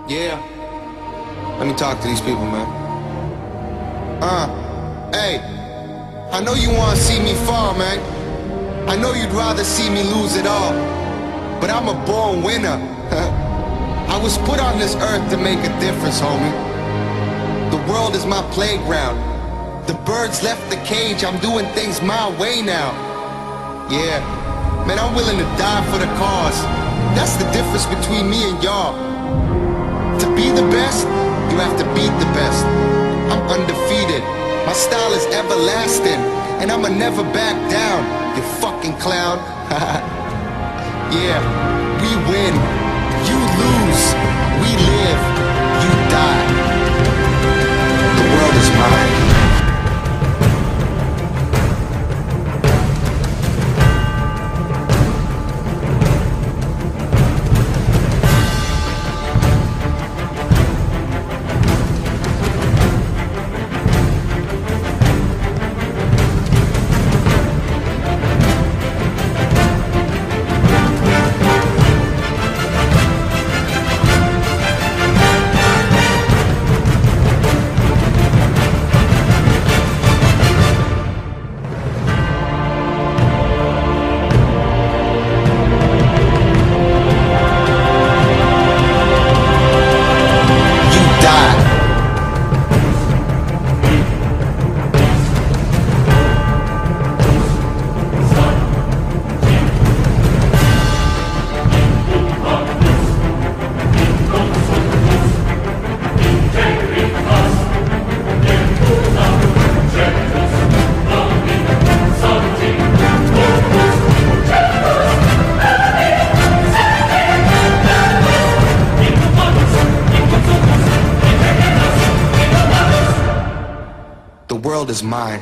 Yeah. Let me talk to these people, man. Hey. I know you wanna see me fall, man. I know you'd rather see me lose it all. But I'm a born winner. I was put on this earth to make a difference, homie. The world is my playground. The birds left the cage, I'm doing things my way now. Yeah, man, I'm willing to die for the cause. That's the difference between me and y'all. To be the best, you have to beat the best. I'm undefeated, my style is everlasting, and I'ma never back down, you fucking clown. Yeah, we win, you lose, we live, you die. The world is mine. The world is mine.